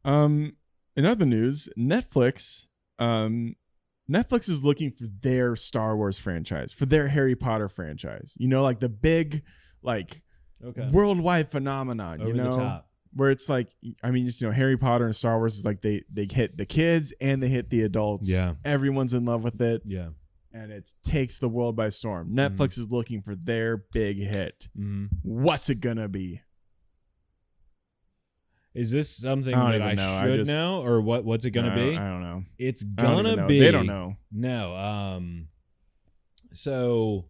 In other news, Netflix is looking for their Star Wars franchise, for their Harry Potter franchise. You know, like the big, like worldwide phenomenon. Over you know, the top. Where it's like, I mean, just Harry Potter and Star Wars is like they hit the kids and they hit the adults. Yeah, everyone's in love with it. Yeah, and it takes the world by storm. Netflix is looking for their big hit. What's it gonna be? Is this something that I should know, or what's it gonna be? I don't know. It's gonna be. They don't know. No. So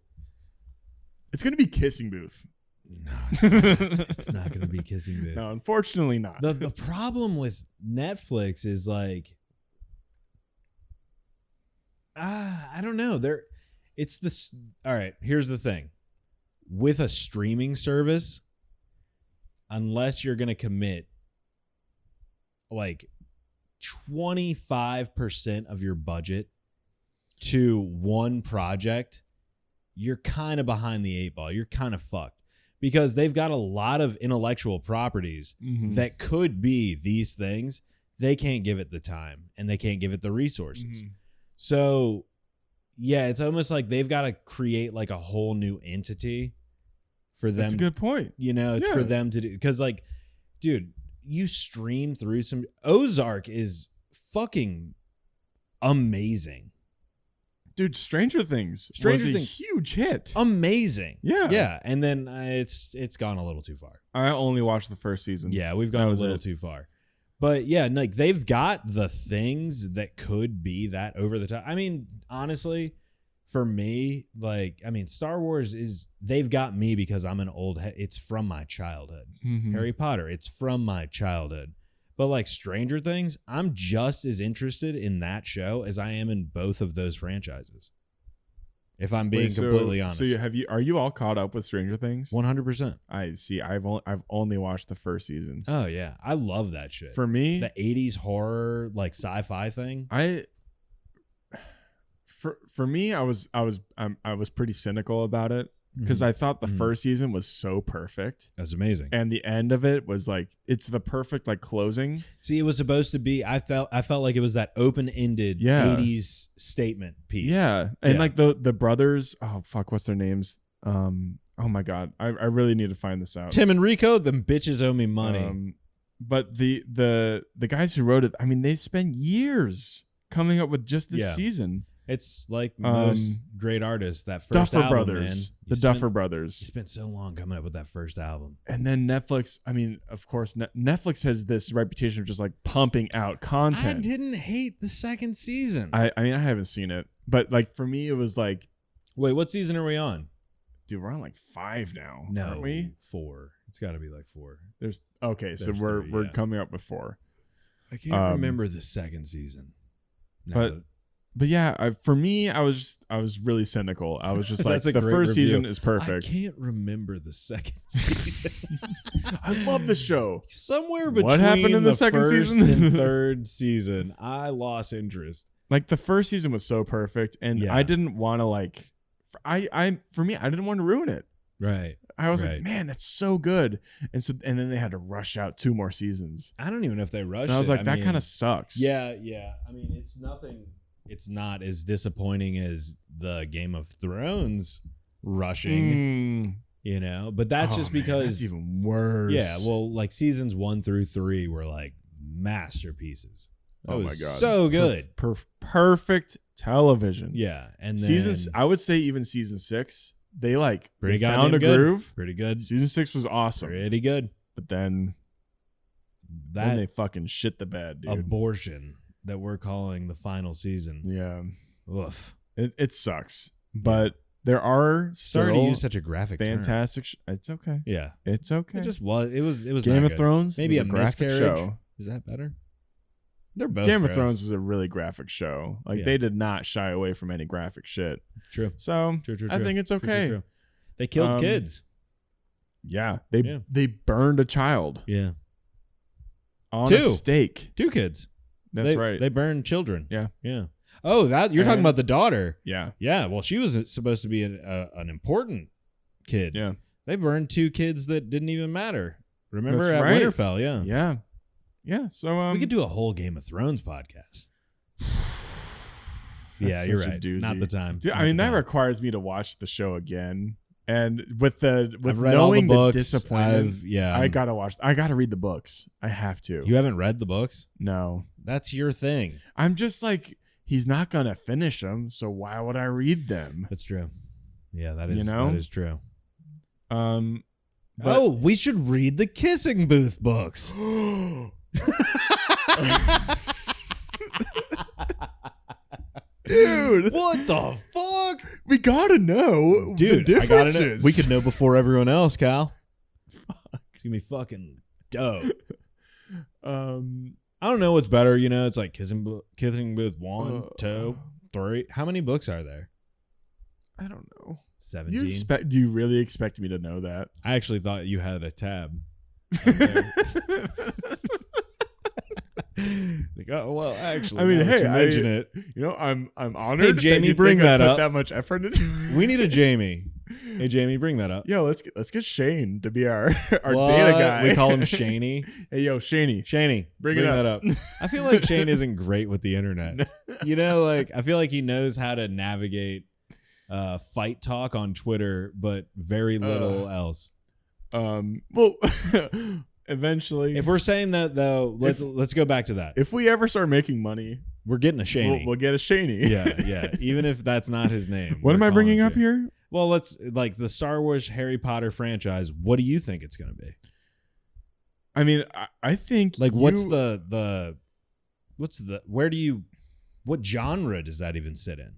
it's gonna be Kissing Booth. No, it's not going to be Kissing Booth. No, unfortunately not. The problem with Netflix is like, I don't know. It's this. All right, here's the thing. With a streaming service, unless you're going to commit like 25% of your budget to one project, you're kind of behind the eight ball. You're kind of fucked. Because they've got a lot of intellectual properties that could be these things. They can't give it the time and they can't give it the resources. So, yeah, it's almost like they've got to create like a whole new entity for them. That's a good point. You know, it's for them to do. Because, like, dude, you stream through some... Ozark is fucking amazing. Dude, Stranger Things was a huge hit. Amazing. Yeah. Yeah. And then it's gone a little too far. I only watched the first season. Yeah, we've gone a little too far. But yeah, like they've got the things that could be that over the top. I mean, honestly, for me, like, I mean, Star Wars they've got me because I'm an old it's from my childhood. Harry Potter, it's from my childhood. But like Stranger Things, I'm just as interested in that show as I am in both of those franchises. If I'm being completely honest. So are you all caught up with Stranger Things? 100%. I see. I've only watched the first season. Oh yeah, I love that shit. For me, the 80s horror like sci-fi thing. For me, I was pretty cynical about it. Because I thought the first season was so perfect. That's amazing. And the end of it was like, it's the perfect like closing. See, it was supposed to be, I felt like it was that open-ended 80s statement piece. Yeah. And like the brothers, oh fuck, what's their names? Oh my God. I really need to find this out. Tim and Rico, them bitches owe me money. But the guys who wrote it, I mean, they spent years coming up with just this season. It's like most great artists, that first Duffer album, Brothers, man. Duffer Brothers. You spent so long coming up with that first album. And then Netflix, I mean, of course, Netflix has this reputation of just like pumping out content. I didn't hate the second season. I mean, I haven't seen it, but like for me, it was like... Wait, what season are we on? Dude, we're on like 5 now, no, aren't we? 4. It's got to be like 4. So we're coming up with 4. I can't remember the second season. But yeah, for me, I was really cynical. I was just like, the first season is perfect. I can't remember the second season. I love the show. Somewhere between what happened in the second season and third season, I lost interest. Like the first season was so perfect, and I didn't want to like, for me, I didn't want to ruin it. Right. I was like, man, that's so good. And then they had to rush out 2 more seasons. I don't even know if they rushed. And I was like, that kind of sucks. Yeah. I mean, it's nothing. It's not as disappointing as the Game of Thrones rushing, you know, but that's just because that's even worse. Yeah. Well, like seasons 1 through 3 were like masterpieces. Oh my God. So good. Perfect television. Yeah. And then I would say even season 6, they like found a groove. Pretty good. Season 6 was awesome. Pretty good. But then they fucking shit the bed, dude. Abortion that we're calling the final season. Yeah. Oof. It sucks. But there are starting to use such a graphic fantastic it's okay. Yeah. It's okay. It was Game of Thrones. Maybe a graphic show. Is that better? They're both Game of Thrones was a really graphic show. Like they did not shy away from any graphic shit. True. So true. I think it's okay. True. They killed kids. Yeah. They burned a child. Yeah. On a stake. 2 kids. That's right. They burned children. Yeah. Yeah. Oh, you're talking about the daughter. Yeah. Yeah. Well, she was supposed to be an important kid. Yeah. They burned 2 kids that didn't even matter. Remember That's at right. Winterfell? Yeah. Yeah. yeah. So we could do a whole Game of Thrones podcast. Yeah, you're right. Not the time. Dude, I mean, that requires me to watch the show again. And with I've read knowing all the books, disappointment, I gotta read the books. I have to. You haven't read the books? No. That's your thing. I'm just like, he's not gonna finish them, so why would I read them? That's true. Yeah, that is true. We should read the Kissing Booth books. Dude, what the fuck? We gotta know, dude. The differences. I gotta know. We could know before everyone else, Cal. It's gonna be fucking dope. I don't know what's better. You know, it's like Kissing Booth 1, 2, 3. How many books are there? I don't know. 17. Do you really expect me to know that? I actually thought you had a tab. Like, oh well, actually, I mean, hey, mention it. You know, I'm honored. Hey, Jamie, that you bring think I that put up. That much effort into. We need a Jamie. Hey, Jamie, bring that up. Yo, let's get Shane to be our data guy. We call him Shaney. Hey, yo, Shaney, bring that up. I feel like Shane isn't great with the internet. You know, like I feel like he knows how to navigate fight talk on Twitter, but very little else. Well. Eventually, if we're saying that though, let's go back to that. If we ever start making money, we're getting a Shaney. We'll get a Shaney. Yeah. Even if that's not his name. What am I bringing up here? Well, let's like the Star Wars Harry Potter franchise. What do you think it's going to be? I mean, I think like what genre does that even sit in?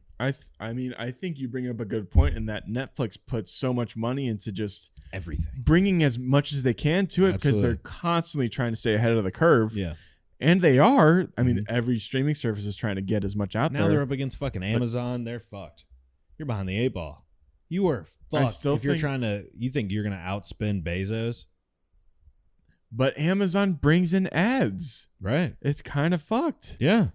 I mean, I think you bring up a good point in that Netflix puts so much money into just everything, bringing as much as they can to it because they're constantly trying to stay ahead of the curve. Yeah. And they are. I mean, every streaming service is trying to get as much out there. Now they're up against fucking Amazon. They're fucked. You're behind the 8 ball. You are fucked if you're you think you're going to outspend Bezos. But Amazon brings in ads. Right. It's kind of fucked. Yeah.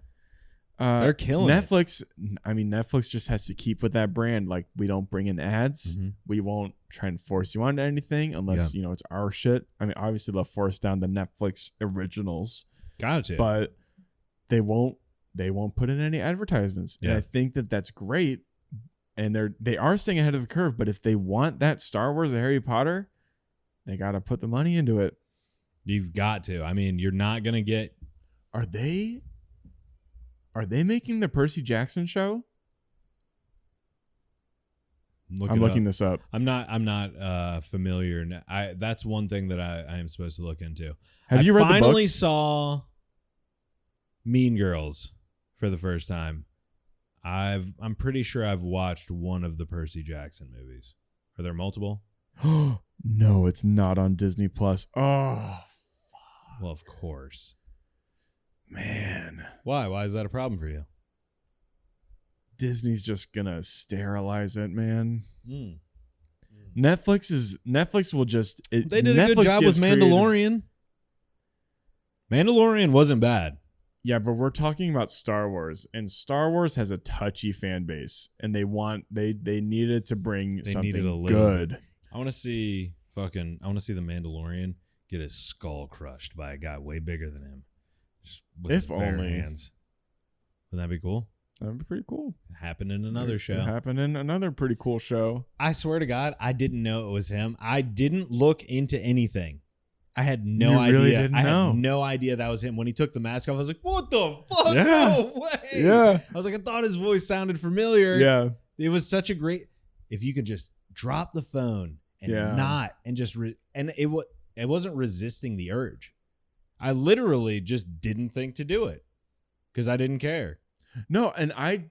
They're killing Netflix. I mean, Netflix just has to keep with that brand. Like, we don't bring in ads. Mm-hmm. We won't try and force you onto anything unless, you know, it's our shit. I mean, obviously they'll force down the Netflix originals. Got to. But they won't put in any advertisements. Yeah. And I think that that's great. And they are staying ahead of the curve. But if they want that Star Wars or Harry Potter, they got to put the money into it. You've got to. I mean, you're not going to get. Are they making the Percy Jackson show? I'm looking this up. I'm not familiar. That's one thing that I am supposed to look into. Have you read the books? I finally saw Mean Girls for the first time. I'm pretty sure I've watched one of the Percy Jackson movies. Are there multiple? No, it's not on Disney Plus. Oh, fuck. Well, of course. Man. Why? Why is that a problem for you? Disney's just gonna sterilize it, man. Netflix will just. They did a good job with Mandalorian. Mandalorian wasn't bad. Yeah, but we're talking about Star Wars, and Star Wars has a touchy fan base, and they needed to bring something good. I want to see the Mandalorian get his skull crushed by a guy way bigger than him. Just with his bare hands. Wouldn't that be cool? That'd be pretty cool. It happened in another show. It happened in another pretty cool show. I swear to God, I didn't know it was him. I didn't look into anything. I had no idea. Really didn't know. Had no idea that was him. When he took the mask off, I was like, what the fuck? Yeah. No way. Yeah. I was like, I thought his voice sounded familiar. Yeah. It was such a great, if you could just drop the phone and it wasn't resisting the urge. I literally just didn't think to do it because I didn't care. No, and I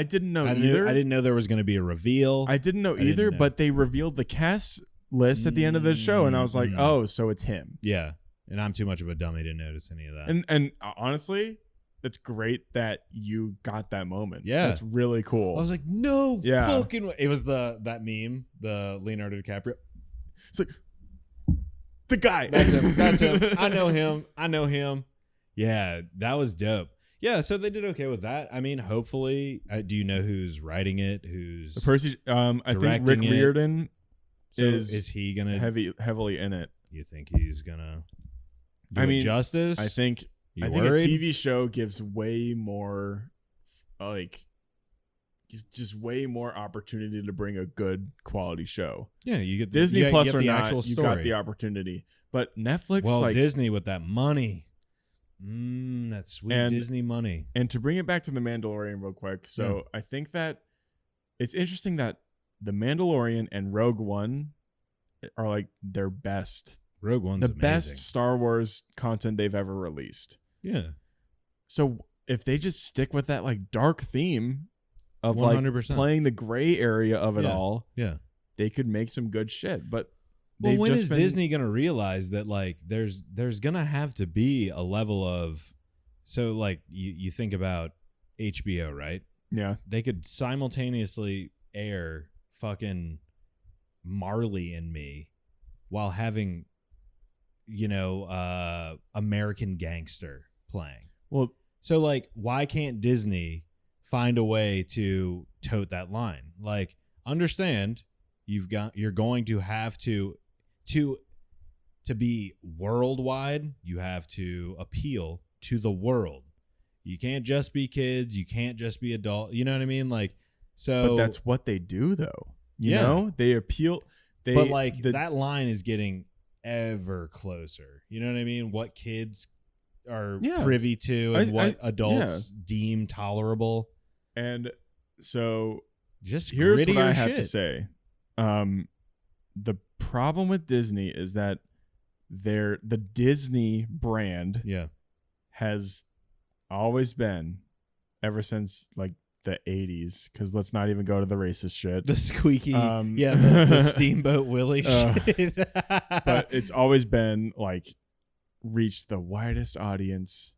didn't know either. I didn't know there was going to be a reveal. I didn't know either, but they revealed the cast list at the end of the show, and I was like, oh, so it's him. Yeah, and I'm too much of a dummy to notice any of that. And honestly, it's great that you got that moment. Yeah. It's really cool. I was like, no fucking way. It was that meme, the Leonardo DiCaprio. It's like, the guy. That's him. I know him. Yeah, that was dope. Yeah, so they did okay with that. I mean, hopefully, do you know who's writing it? Who's Percy? I think Rick Riordan is he gonna heavily in it. You think he's gonna do it justice? I think You a worried? TV show gives way more, like, just way more opportunity to bring a good quality show. Yeah, you get Disney Plus or the not, actual you story. got the opportunity. But Netflix, well, like Disney with that money, that sweet Disney money. And to bring it back to The Mandalorian real quick, so I think that it's interesting that The Mandalorian and Rogue One are like their best. Rogue One's the amazing. best Star Wars content they've ever released. Yeah. So if they just stick with that like dark theme of 100%. like playing the gray area of it all, they could make some good shit. But when is Disney gonna realize that like there's gonna have to be a level of, so like you think about HBO, right? Yeah. They could simultaneously air fucking Marley and Me while having, American Gangster playing. Well, so like, why can't Disney find a way to tote that line? Like, understand you're going to have to be worldwide. You have to appeal to the world. You can't just be kids. You can't just be adult. You know what I mean? Like, so. But that's what they do, though. You know, they appeal. But like that line is getting ever closer. You know what I mean? What kids are privy to and what adults deem tolerable. And so, just here's what I have shit. to say. The problem with Disney is that the Disney brand has always been, ever since like the 80s, because let's not even go to the racist shit, the squeaky the Steamboat Willie shit. But it's always been like reach the widest audience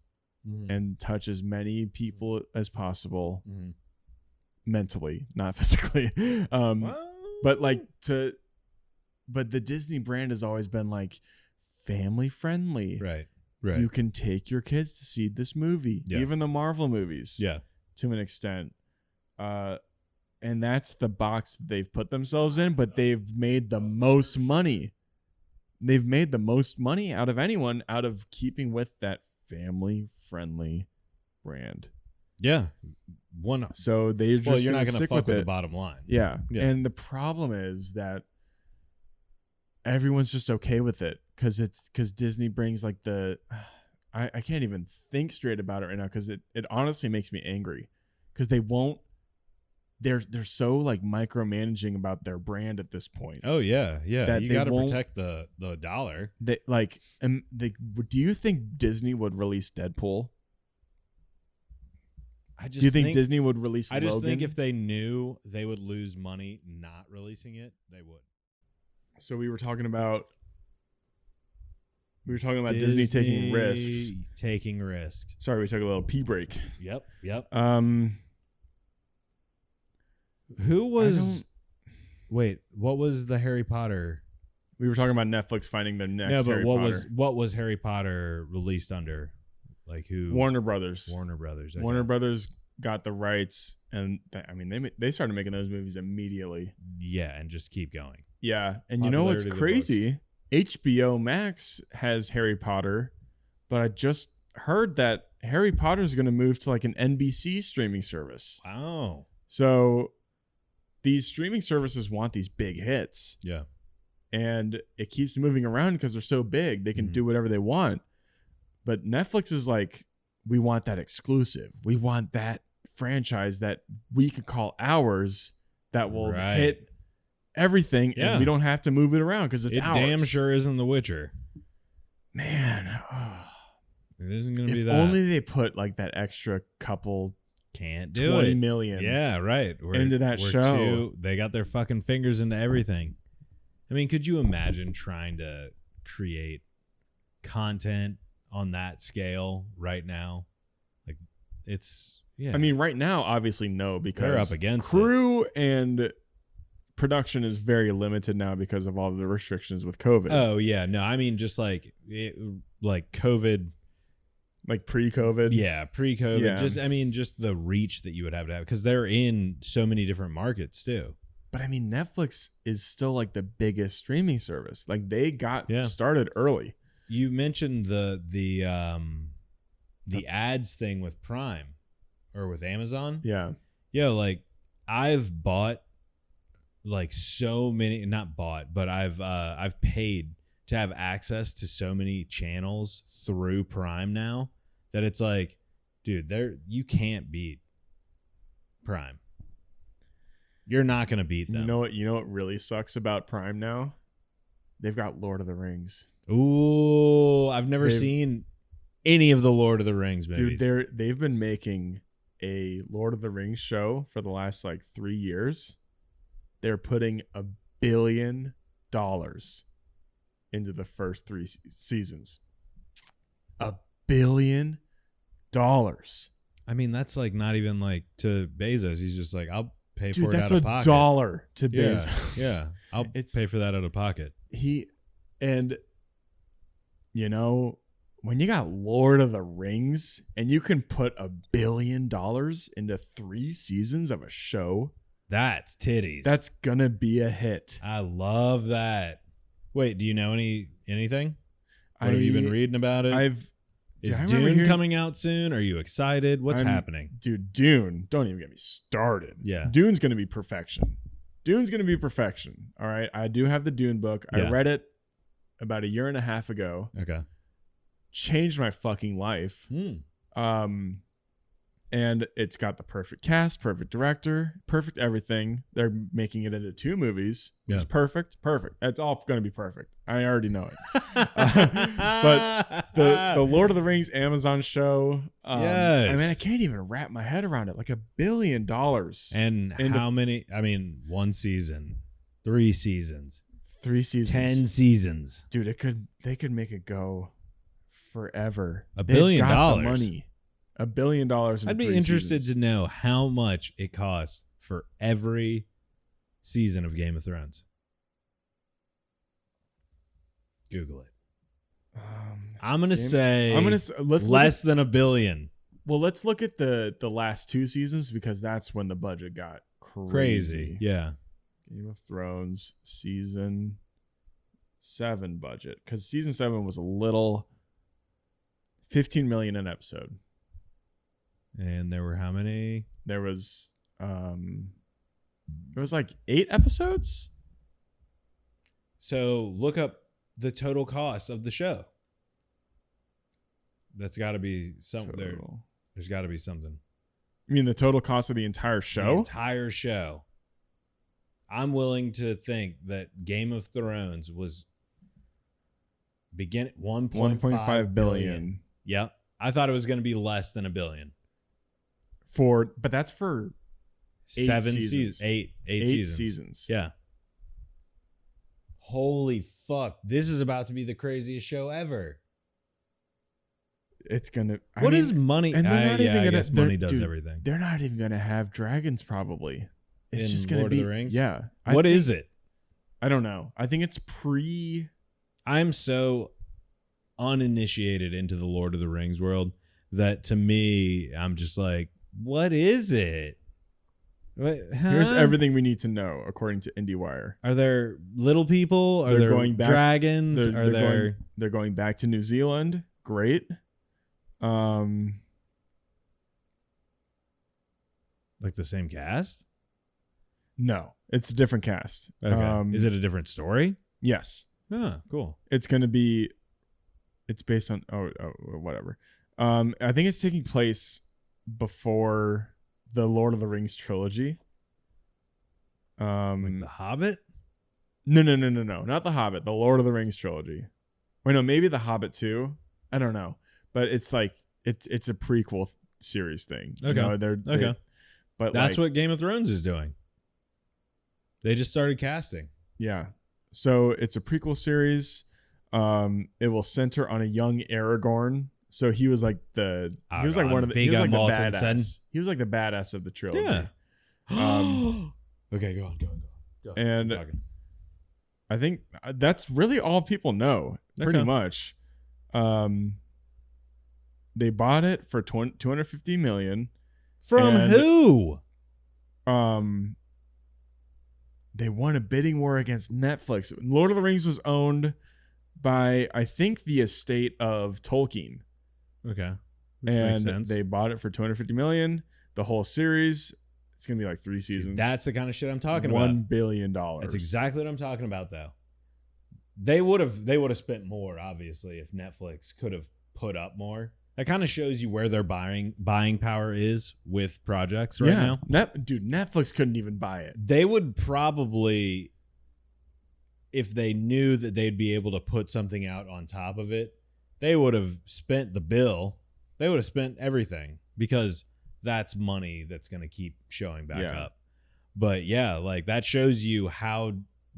and touch as many people as possible, mentally, not physically. But the Disney brand has always been like family friendly. Right. You can take your kids to see this movie, even the Marvel movies. To an extent. And that's the box they've put themselves in, but they've made the most money. They've made the most money out of anyone out of keeping with that family friendly brand. Yeah. So they just, well, you're not going to fuck with the bottom line. Yeah. And the problem is that everyone's just okay with it because Disney brings like I can't even think straight about it right now because it honestly makes me angry because they're so like micromanaging about their brand at this point. Oh yeah. You got to protect the dollar. Do you think Disney would release Deadpool? Do you think Disney would release Logan? I just think if they knew they would lose money not releasing it, they would. So we were talking about Disney taking risks. Taking risks. Sorry, we took a little pee break. Yep. Who was? Wait, what was the Harry Potter? We were talking about Netflix finding their next. Harry Potter. What was Harry Potter released under? Like who? Warner Brothers. Okay. Warner Brothers got the rights, and they started making those movies immediately. Yeah, and just keep going. Yeah, and you know what's crazy? HBO Max has Harry Potter, but I just heard that Harry Potter is going to move to like an NBC streaming service. Wow. So these streaming services want these big hits. Yeah. And it keeps moving around because they're so big. They can do whatever they want. But Netflix is like, we want that exclusive. We want that franchise that we could call ours that will hit everything, and we don't have to move it around because it's ours. It damn sure isn't The Witcher. Man. It isn't going to be that. If only they put like that extra couple Can't do 20 it. million. Yeah, right. Into that show. They got their fucking fingers into everything. I mean, could you imagine trying to create content on that scale right now? Like, it's, yeah. I mean, right now, obviously, no, because they're up against crew and production is very limited now because of all the restrictions with COVID. Oh, yeah. No, I mean, just like COVID. Like pre-COVID? Yeah, pre-COVID. Yeah. Just the reach that you would have to have because they're in so many different markets too. But I mean, Netflix is still like the biggest streaming service. Like they got started early. you mentioned the ads thing with Prime or with Amazon. Yeah. Yo, like I've bought like so many, not bought, but I've paid to have access to so many channels through Prime now that it's like, dude, you can't beat Prime. You're not gonna beat them. You know what really sucks about Prime now? They've got Lord of the Rings. Ooh, I've never seen any of the Lord of the Rings movies. Dude, they've been making a Lord of the Rings show for the last like 3 years. They're putting $1 billion into the first 3 seasons. $1 billion. I mean, that's like not even like to Bezos. He's just like, I'll pay for it out of pocket. That's $1 to Bezos. Yeah, I'll pay for that out of pocket. When you got Lord of the Rings and you can put $1 billion into 3 seasons of a show, that's titties. That's gonna be a hit. I love that. Wait, do you know anything? What have you been reading about it? Is Dune coming out soon? Are you excited? What's happening? Dude, Dune, don't even get me started. Yeah. Dune's gonna be perfection. All right. I do have the Dune book. Yeah. I read it about 1.5 years ago. Okay. Changed my fucking life. And it's got the perfect cast, perfect director, perfect everything. They're making it into 2 movies. Yeah. It's perfect. It's all going to be perfect. I already know it. But the Lord of the Rings Amazon show, yes. I mean, I can't even wrap my head around it. Like $1 billion. And how many? I mean, 1 season, 3 seasons, 3 seasons, 10 seasons. Dude, they could make it go forever. $1 billion. Money. $1 billion. I'd be interested to know how much it costs for every season of Game of Thrones. Google it. I'm gonna say less than $1 billion. Well, let's look at the last 2 seasons because that's when the budget got crazy. Yeah. Game of Thrones season 7 budget, because season 7 was a little $15 million an episode. And there were how many? There was like 8 episodes. So look up the total cost of the show. That's got to be something there. There's got to be something. You mean the total cost of the entire show? The entire show. I'm willing to think that Game of Thrones was begin 1.5 billion. Yep. I thought it was going to be less than $1 billion. But that's for 7 seasons. Eight seasons. Yeah. Holy fuck. This is about to be the craziest show ever. It's going to... What is money? And they're not even going to... I guess money does everything. They're not even going to have dragons, probably. It's just going to be... Lord of the Rings? Yeah. What is it? I don't know. I think it's pre... I'm so uninitiated into the Lord of the Rings world that to me, I'm just like, what is it? Here's everything we need to know according to IndieWire. Are there little people? Are there going back, dragons? They're going back to New Zealand. Great. Like the same cast? No, it's a different cast. Okay. Is it a different story? Yes. Oh, cool. It's going to be... It's based on... Oh, whatever. I think it's taking place before the Lord of the Rings trilogy. Like The Hobbit? No. Not The Hobbit. The Lord of the Rings trilogy. Wait, no, maybe The Hobbit too. I don't know. But it's like... It's a prequel series thing. Okay. Okay. But that's what Game of Thrones is doing. They just started casting. Yeah. So it's a prequel series. It will center on a young Aragorn. So he was like the badass. He was like the badass of the trilogy. Yeah. Okay, go on. And I think that's really all people know, pretty much. They bought it for $250 million. From who? They won a bidding war against Netflix. Lord of the Rings was owned by, I think, the estate of Tolkien. Okay. Which makes sense. They bought it for $250 million. The whole series, it's going to be like 3 seasons. That's the kind of shit I'm talking about. $1 billion. That's exactly what I'm talking about, though. They would have spent more, obviously, if Netflix could have put up more. That kind of shows you where their buying power is with projects right now. Dude, Netflix couldn't even buy it. They would probably, if they knew that they'd be able to put something out on top of it, they would have spent the bill. They would have spent everything because that's money that's going to keep showing back up. But yeah, like that shows you how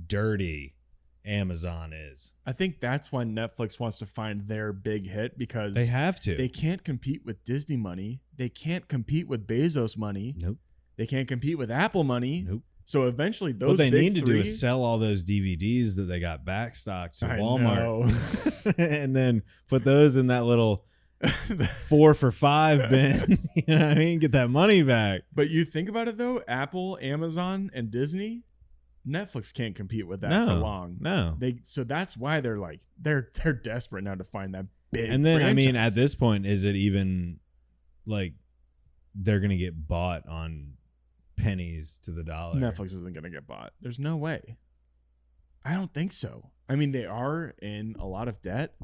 dirty Amazon is. I think that's why Netflix wants to find their big hit, because they have to. They can't compete with Disney money. They can't compete with Bezos money. Nope. They can't compete with Apple money. Nope. So eventually those what they big need to do is sell all those DVDs that they got backstocked to Walmart and then put those in that little 4 for $5 bin. You know what I mean? Get that money back. But you think about it though, Apple, Amazon, and Disney, Netflix can't compete with that for long. No. So that's why they're like they're desperate now to find that big. And then franchise. I mean, at this point, is it even like they're gonna get bought on pennies to the dollar? Netflix isn't gonna get bought. There's no way. I don't think so. I mean, they are in a lot of debt,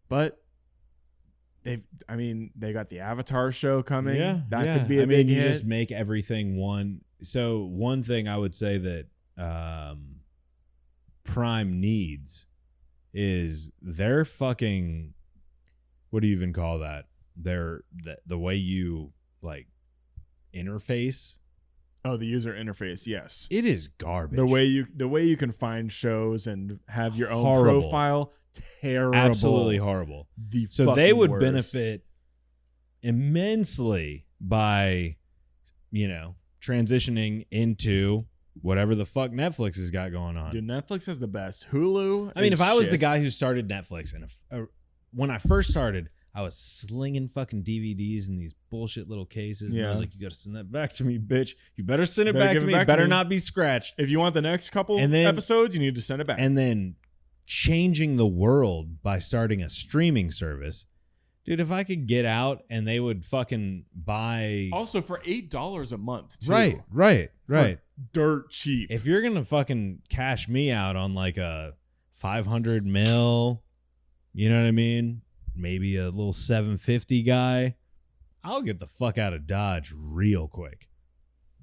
but they got the Avatar show coming. Yeah, that could be a big hit. You just make everything one. So one thing I would say that Prime needs is their fucking, what do you even call that? The way you like interface. Oh, the user interface. Yes, it is garbage. The way you can find shows and have your own horrible. Profile. Terrible. Absolutely horrible. So they would benefit immensely by, transitioning into whatever the fuck Netflix has got going on. Dude, Netflix has the best. Hulu. I mean, if I was the guy who started Netflix, and when I first started, I was slinging fucking DVDs in these bullshit little cases. And I was like, you got to send that back to me, bitch. You better send it back to me. Better not be scratched. If you want the next couple episodes, you need to send it back. And then changing the world by starting a streaming service. Dude, if I could get out and they would fucking buy... Also for $8 a month, too. Right. Dirt cheap. If you're going to fucking cash me out on like a 500 mil, you know what I mean? Maybe a little 750 guy, I'll get the fuck out of Dodge real quick.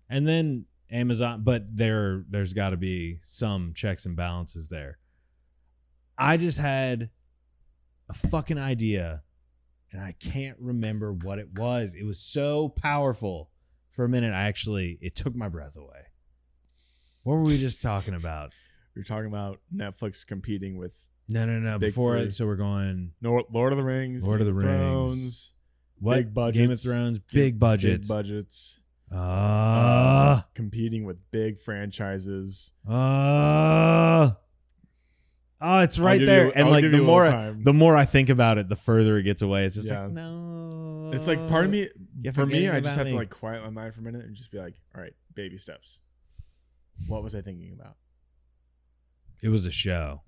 And then Amazon, but there's got to be some checks and balances there. I just had a fucking idea, and I can't remember what it was. It was so powerful. For a minute, it took my breath away. What were we just talking about? We were talking about Netflix competing with... No. Before, so we're going... Lord of the Rings. Lord of the Rings. What? Big budgets. Game of Thrones. Big budgets. Big budgets. Competing with big franchises. Oh, it's right there. And like the more I think about it, the further it gets away. It's just like, no. It's like part of me, for me, I just have to like quiet my mind for a minute and just be like, all right, baby steps. What was I thinking about? It was a show.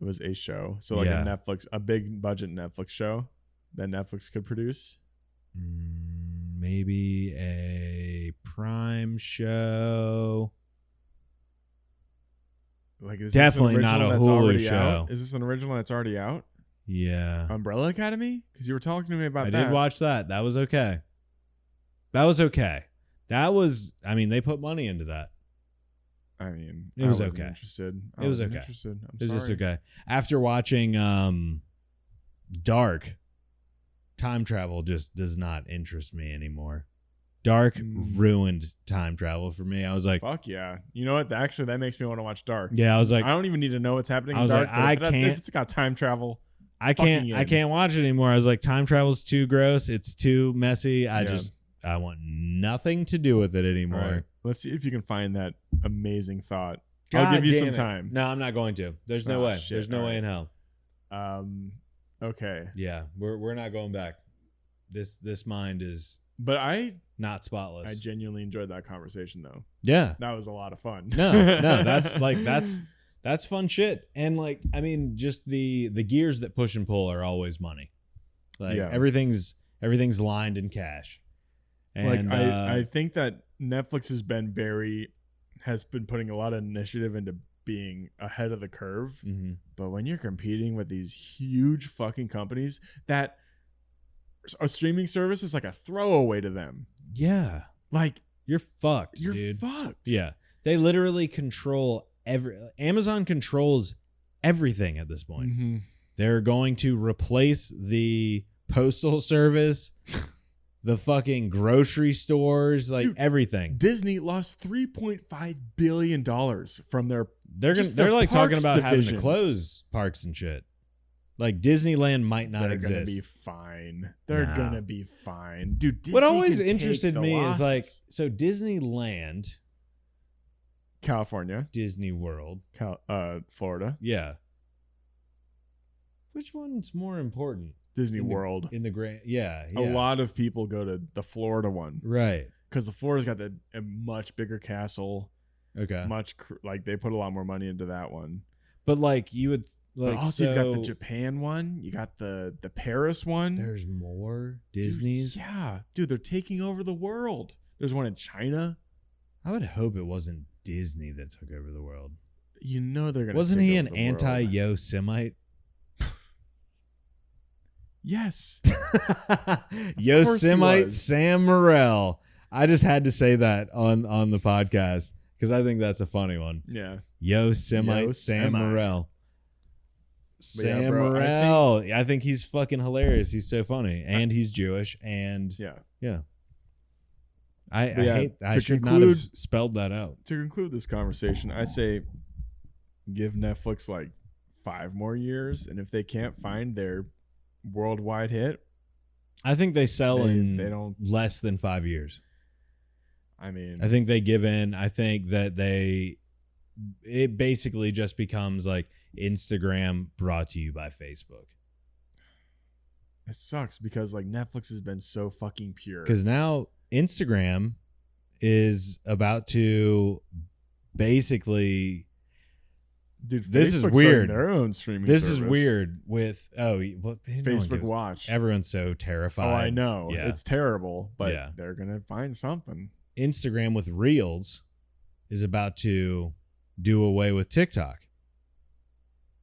It was a show. So like a big budget Netflix show that Netflix could produce. Maybe a Prime show. Like, is definitely not a Hulu show. Out? Is this an original that's already out? Yeah. Umbrella Academy? Because you were talking to me about that. I did watch that. That was okay. I mean, they put money into that. I mean, it was okay. Interested. It was okay. Interested. It was just okay. After watching Dark, time travel just does not interest me anymore. Dark ruined time travel for me. I was like, fuck yeah. You know what? Actually, that makes me want to watch Dark. Yeah, I was like, I don't even need to know what's happening in Dark. Like, if it's got time travel. I can't watch it anymore. I was like, time travel's too gross. It's too messy. I want nothing to do with it anymore. Right. Let's see if you can find that amazing thought. I'll give you some time. No, I'm not going to. There's no way. Shit. There's no way in hell. Okay. Yeah, we're not going back. This mind is not spotless. I genuinely enjoyed that conversation though. Yeah. That was a lot of fun. No, that's That's fun shit. And like, I mean, just the gears that push and pull are always money. Like everything's lined in cash. And like I think that Netflix has been putting a lot of initiative into being ahead of the curve. Mm-hmm. But when you're competing with these huge fucking companies, that a streaming service is like a throwaway to them. Yeah. Like you're fucked, you're dude. fucked. Yeah. They literally control Amazon controls everything at this point. Mm-hmm. They're going to replace the postal service, the fucking grocery stores, like dude, everything. Disney lost $3.5 billion from their. They're like talking about division. Having to close parks and shit. Like Disneyland might not exist. They're gonna be fine. They're gonna be fine, dude. Disney what always interested me is like, so Disneyland, California, Disney World, Florida. Yeah. Which one's more important? Disney World in the grand. Yeah. A lot of people go to the Florida one, right? Because the Florida's got a much bigger castle. Okay. Like they put a lot more money into that one. But like you would. Like, but also, you've got the Japan one. You got the Paris one. There's more Disney's. Dude, yeah, dude, they're taking over the world. There's one in China. I would hope it wasn't Disney that took over the world. You know they're gonna. Wasn't he an anti-Yosemite? Yes. Yosemite Sam Morril. I just had to say that on the podcast because I think that's a funny one. Yeah. Yosemite Sam Morril. Sam Morril. I think he's fucking hilarious. He's so funny, and he's Jewish, and yeah. I should not have spelled that out. To conclude this conversation, I say give Netflix like 5 more years, and if they can't find their worldwide hit, I think they sell in less than 5 years. I mean, I think they give in. I think that it basically just becomes like Instagram brought to you by Facebook. It sucks because like Netflix has been so fucking pure. Because now Instagram is about to basically, dude. This is weird. Their own streaming. This service. is weird with Facebook Watch. Everyone's so terrified. Oh, I know. Yeah. It's terrible, but they're gonna find something. Instagram with Reels is about to do away with TikTok.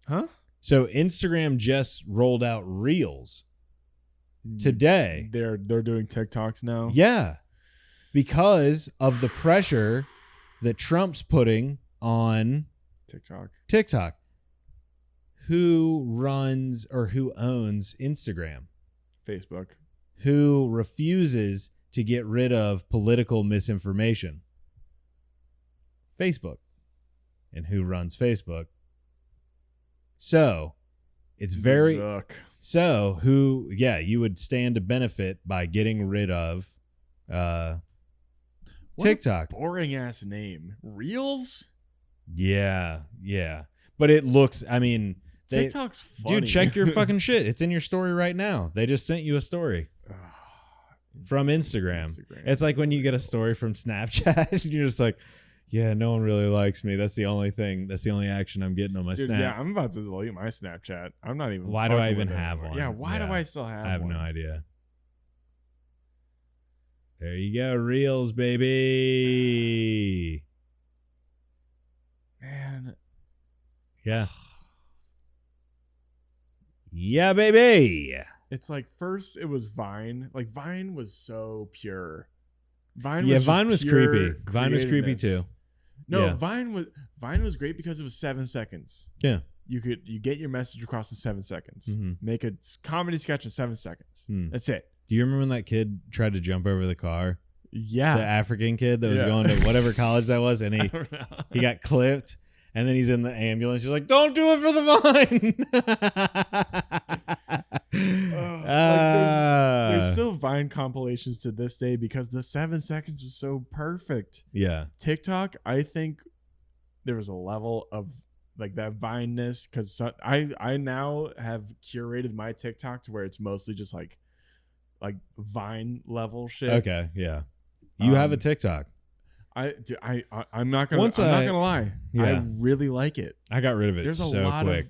Huh? So Instagram just rolled out Reels today. They're doing TikToks now. Yeah. Because of the pressure that Trump's putting on TikTok. Who runs or who owns Instagram? Facebook. Who refuses to get rid of political misinformation? Facebook. And who runs Facebook? So it's very you would stand to benefit by getting rid of TikTok. Boring ass name. Reels? Yeah. But it looks, I mean, TikTok's funny. Dude, check your fucking shit. It's in your story right now. They just sent you a story from Instagram. It's like when you get a story from Snapchat, you're just like, yeah, no one really likes me. That's the only thing. That's the only action I'm getting on my Snap. Yeah, I'm about to delete my Snapchat. I'm not even. Why do I even have one? Yeah, why do I still have one? I have no idea. There you go. Reels, baby. Man. Yeah. Yeah, baby. It's like first it was Vine. Like Vine was so pure. Vine was creepy. Vine was creepy too. No, Vine was great because it was 7 seconds. Yeah. You get your message across in 7 seconds. Mm-hmm. Make a comedy sketch in 7 seconds. That's it. Do you remember when that kid tried to jump over the car? Yeah. The African kid that was going to whatever college that was, and he got clipped, and then he's in the ambulance. He's like, "Don't do it for the Vine." There's still Vine compilations to this day because the 7 seconds was so perfect. Yeah. TikTok, I think there was a level of like that Vine-ness because I now have curated my TikTok to where it's mostly just like Vine level shit. Okay, yeah. You have a TikTok. I'm not gonna lie. Yeah. I really like it. I got rid of it There's a so lot quick.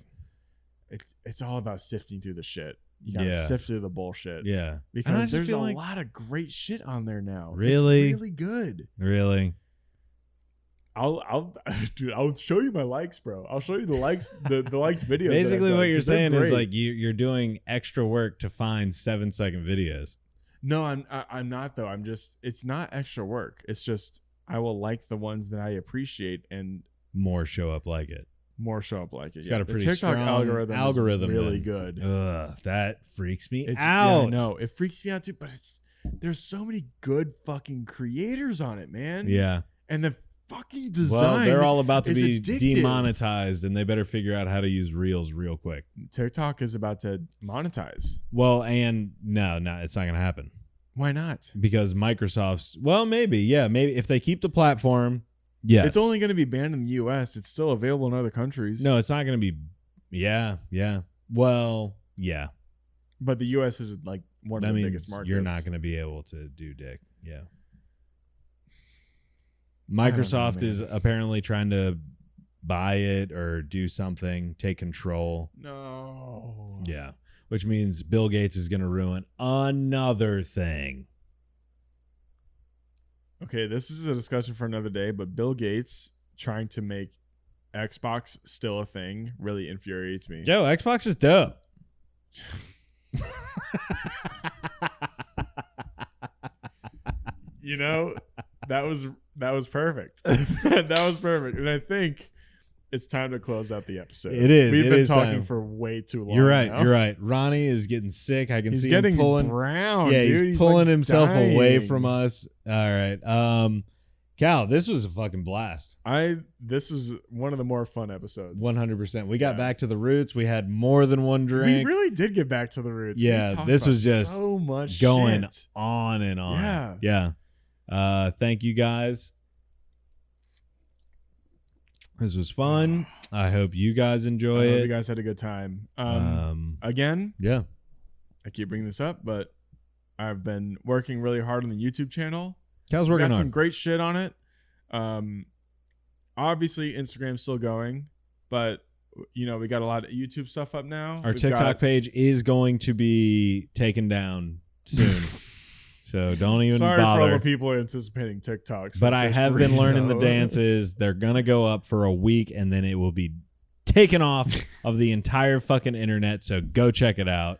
It's all about sifting through the shit. You gotta sift through the bullshit. Yeah. Because there's a lot of great shit on there now. Really? It's really good. Really? I'll show you my likes, bro. I'll show you the likes, the likes videos. Basically, what you're saying is like you're doing extra work to find 7-second videos. No, I'm not though. It's not extra work. It's just I will like the ones that I appreciate and more show up like it. It's got a pretty TikTok strong algorithm is really good. Ugh, that freaks me out. Yeah, I know. It freaks me out too, but there's so many good fucking creators on it, man. Yeah. And the fucking design. Well, they're all about to be addictive. demonetized, and they better figure out how to use Reels real quick. TikTok is about to monetize. Well, and no, it's not going to happen. Why not? Because Microsoft's, maybe if they keep the platform, yes. It's only going to be banned in the U.S. It's still available in other countries. No, it's not going to be. Yeah. Well, yeah. But the U.S. is like one of the biggest markets. You're not going to be able to do dick. Yeah. Microsoft is apparently trying to buy it or do something, take control. No. Yeah. Which means Bill Gates is going to ruin another thing. Okay, this is a discussion for another day, but Bill Gates trying to make Xbox still a thing really infuriates me. Yo, Xbox is dope. You know, that was perfect. That was perfect. And I think it's time to close out the episode. It is. We've been talking time. for way too long. You're right. now. You're right. Ronnie is getting sick. I can He's see getting him pulling brown. Yeah, dude. he's pulling like himself dying. away from us. All right. Cal, this was a fucking blast. This was one of the more fun episodes. 100%. We got back to the roots. We had more than one drink. We really did get back to the roots. Yeah, this was just so much going shit. on and on. Yeah. Thank you guys. This was fun. I hope you guys enjoy it. You guys had a good time. Again, yeah. I keep bringing this up, but I've been working really hard on the YouTube channel. Cal's working got on some great shit on it. Obviously, Instagram's still going, but we got a lot of YouTube stuff up now. Our TikTok page is going to be taken down soon. So don't even Sorry bother. for all the people anticipating TikToks. But I have been learning the dances. They're going to go up for a week, and then it will be taken off of the entire fucking internet. So go check it out.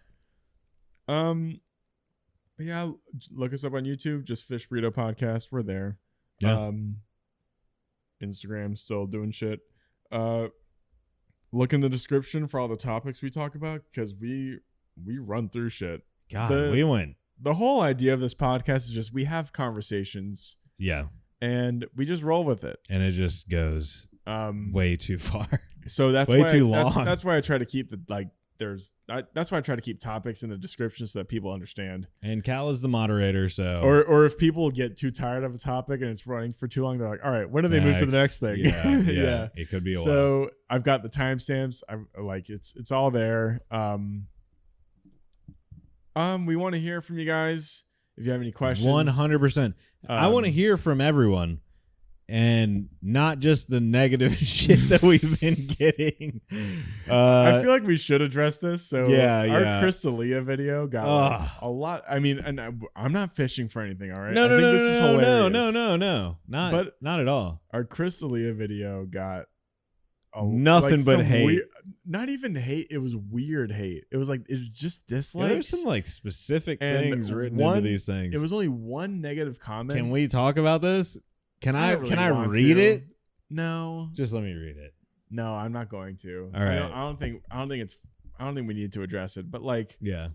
But yeah, look us up on YouTube. Just Fish Burrito Podcast. We're there. Yeah. Instagram still doing shit. Look in the description for all the topics we talk about because we run through shit. God, we went. The whole idea of this podcast is just we have conversations. Yeah. And we just roll with it. And it just goes way too far. So that's way why too long. That's why I try to keep that's why I try to keep topics in the description so that people understand. And Cal is the moderator, so or if people get too tired of a topic and it's running for too long, they're like, all right, when do they move to the next thing? Yeah. It could be a while. So I've got the timestamps. I'm like it's all there. We want to hear from you guys if you have any questions. 100%. I want to hear from everyone. And not just the negative shit that we've been getting. I feel like we should address this. So our Crystalia video got a lot. I mean, and I'm not fishing for anything. All right. No, not at all. Our Crystalia video got nothing but hate. Not even hate. It was weird hate. It was just dislikes. There's some specific things written into these things. It was only one negative comment. Can we talk about this? Can I read it? No. Just let me read it. No, I'm not going to. All right. I don't think we need to address it, but yeah.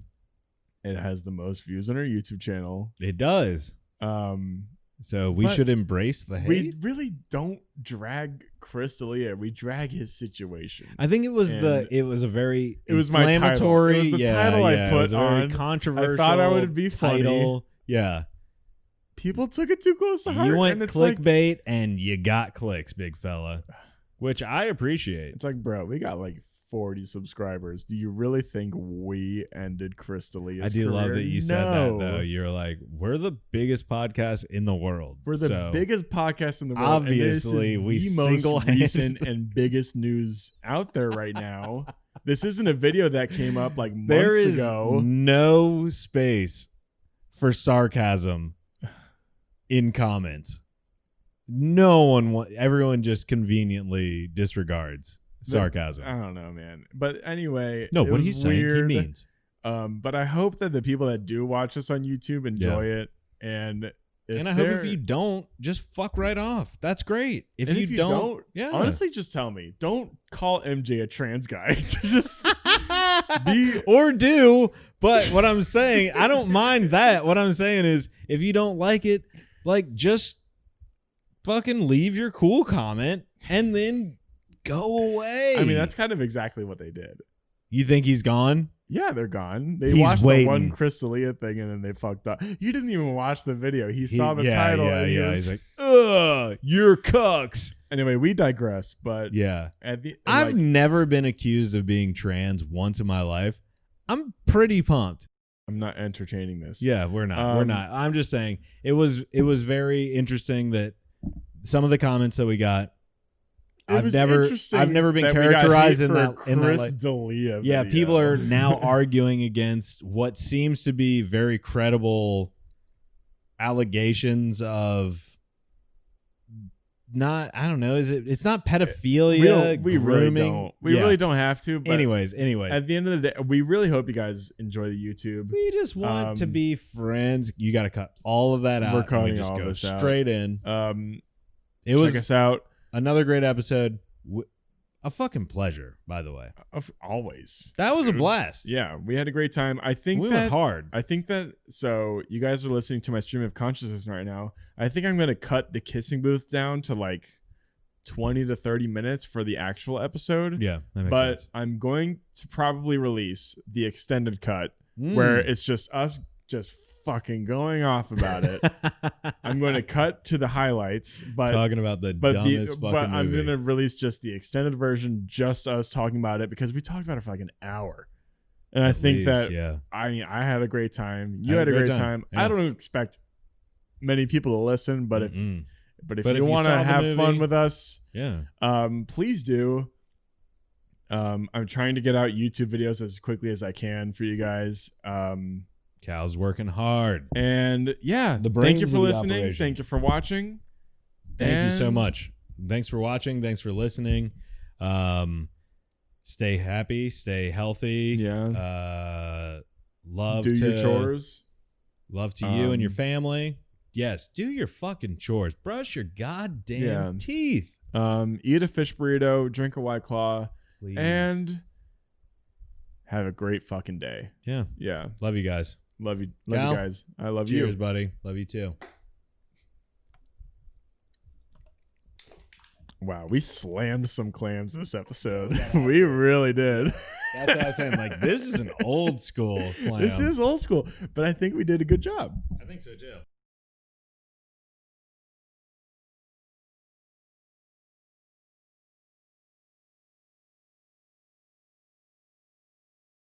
It has the most views on our YouTube channel. It does. So we should embrace the hate. We really don't drag Crystalia. We drag his situation. I think it was a very inflammatory. It was the title I put it was a very on. controversial. I thought I would be title. Funny. Yeah. People took it too close to heart. You went clickbait and you got clicks, big fella, which I appreciate. It's like, bro, we got 40 subscribers. Do you really think we ended Chris D'Elia's I do career? love that you said that, though. You're like, we're the biggest podcast in the world. We're the biggest podcast in the world. Obviously, and we this is the most single-handedly- recent and biggest news out there right now. This isn't a video that came up like months There is ago. no space for sarcasm in comments. No one, everyone just conveniently disregards sarcasm. I don't know, man. But anyway, No, it what was he's saying, weird. he means. But I hope that the people that do watch us on YouTube enjoy it. And I hope if you don't, just fuck right off. That's great. If you don't, yeah. honestly, just tell me. Don't call MJ a trans guy. Just be or do. But what I'm saying, I don't mind that. What I'm saying is, if you don't like it, like, just fucking leave your cool comment and then go away. I mean, that's kind of exactly what they did. You think he's gone? Yeah, they're gone. They He's watched waiting. the one Chris D'Elia thing and then they fucked up. You didn't even watch the video. He saw the title. Yeah, and yeah. He's like, ugh, you're cucks. Anyway, we digress. But Yeah. at the, I've never been accused of being trans once in my life. I'm pretty pumped. I'm not entertaining this. Yeah, we're not. We're not. I'm just saying it was very interesting that some of the comments that we got. I've never been that characterized we in got that hate in for that. Chris D'Elia Yeah, video. people are now arguing against what seems to be very credible allegations of not. I don't know. It's not pedophilia. We really don't. We really don't have to. But Anyways, at the end of the day, we really hope you guys enjoy the YouTube. we just want to be friends. You got to cut all of that out. We're and cutting we just all go this out. straight in. It Check was us out. another great episode. A fucking pleasure, by the way. Always. That was a Dude. blast. Yeah, we had a great time. I think We that went hard. I think that so you guys are listening to my stream of consciousness right now. I think I'm gonna cut the kissing booth down to like 20 to 30 minutes for the actual episode. Yeah, that makes But sense. I'm going to probably release the extended cut where it's just us just fucking going off about it. I'm going to cut to the highlights, but talking about the dumbest fucking but I'm movie. going to release just the extended version, just us talking about it because we talked about it for like an hour. And I think that I mean I had a great time. You had a great time. Yeah. I don't expect many people to listen, but if But you want to saw the have movie, fun with us, yeah, please do. I'm trying to get out YouTube videos as quickly as I can for you guys. Cal's working hard. And yeah, The thank you brains for of the listening. operation. Thank you for watching. Thank you so And much. Thanks for watching. Thanks for listening. Stay happy. Stay healthy. Yeah. Love Do to your chores. Love to you and your family. Yes, do your fucking chores. Brush your goddamn teeth. Eat a fish burrito. Drink a White Claw. Please. And have a great fucking day. Yeah. Yeah. Love you guys. Love you Cal, guys. I love Cheers, you. buddy. Love you too. Wow, we slammed some clams this episode. We really did. That's what I was saying. Like, this is an old school clam. This is old school, but I think we did a good job. I think so too.